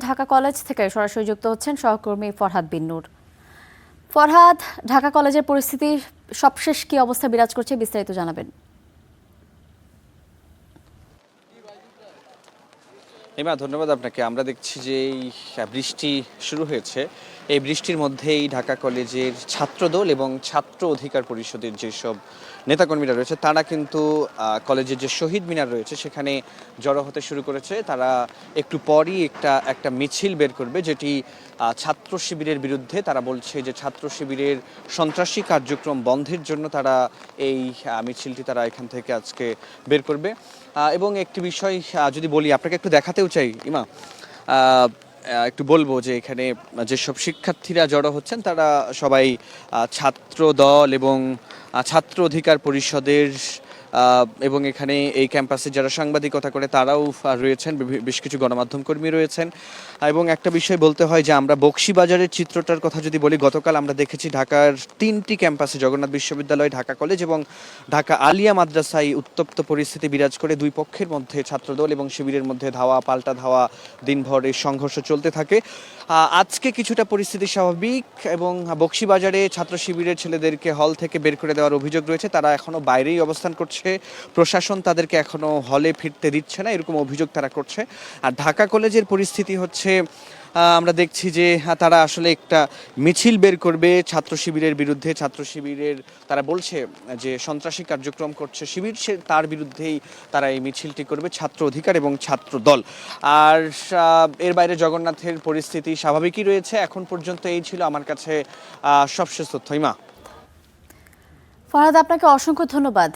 Dhaka college থেকে সরাসরি যুক্ত হচ্ছেন সহকর্মী ফরহাদ বিন নূর। ফরহাদ, ঢাকা কলেজের পরিস্থিতি সবশেষ কি অবস্থা বিরাজ করছে, বিস্তারিত জানাবেন। হিমা, ধন্যবাদ আপনাকে। আমরা দেখছি যে এই বৃষ্টি শুরু হয়েছে, এই বৃষ্টির মধ্যেই ঢাকা কলেজের ছাত্রদল এবং ছাত্র অধিকার পরিষদের যেসব নেতাকর্মীরা রয়েছে তারা কিন্তু কলেজের যে শহীদ মিনার রয়েছে সেখানে জড়ো হতে শুরু করেছে। তারা একটু পরই একটা মিছিল বের করবে, যেটি ছাত্র শিবিরের বিরুদ্ধে। তারা বলছে যে ছাত্র শিবিরের সন্ত্রাসী কার্যক্রম বন্ধের জন্য তারা এই মিছিলটি তারা এখান থেকে আজকে বের করবে। এবং একটি বিষয় যদি বলি, আপনাকে একটু দেখাতেও চাই ইমা, একটু বলবো যে এখানে যেসব শিক্ষার্থীরা জড়ো হচ্ছেন তারা সবাই ছাত্র দল এবং ছাত্র অধিকার পরিষদের এবং এখানে এই ক্যাম্পাসে যারা সাংবাদিকতা করে তারাও রয়েছেন, বেশ কিছু গণমাধ্যম কর্মী রয়েছেন। এবং একটা বিষয় বলতে হয় যে আমরা বকশীবাজারের চিত্রটার কথা যদি বলি, গতকাল আমরা দেখেছি ঢাকার 3টি ক্যাম্পাসে, জগন্নাথ বিশ্ববিদ্যালয়, ঢাকা কলেজ এবং ঢাকা আলিয়া মাদ্রাসায় উত্তপ্ত পরিস্থিতি বিরাজ করে। দুই পক্ষের মধ্যে, ছাত্রদল এবং শিবিরের মধ্যে ধাওয়া পাল্টা ধাওয়া, দিনভর এই সংঘর্ষ চলতে থাকে। আজকে কিছুটা পরিস্থিতি স্বাভাবিক এবং বকশীবাজারে ছাত্র শিবিরের ছেলেদেরকে হল থেকে বের করে দেওয়ার অভিযোগ রয়েছে। তারা এখনো বাইরেই অবস্থান করছে, প্রশাসন তাদেরকে এখনো হলে ফিরতে দিচ্ছে না, এরকম অভিযোগ তারা করছে। আর ঢাকা কলেজের পরিস্থিতি হচ্ছে, আমরা দেখছি যে তারা আসলে একটা মিছিল বের করবে ছাত্র শিবিরের বিরুদ্ধে। ছাত্র শিবিরের তারা বলছে যে সন্ত্রাসী কার্যক্রম করছে শিবির, তার বিরুদ্ধেই তারা এই মিছিলটি করবে, ছাত্র অধিকার এবং ছাত্র দল। আর এর বাইরে জগন্নাথের পরিস্থিতি স্বাভাবিকই রয়েছে এখন পর্যন্ত। এই ছিল আমার কাছে সবশেষ তথ্য। ইমা, ফরহাদ, আপনাকে অসংখ্য ধন্যবাদ।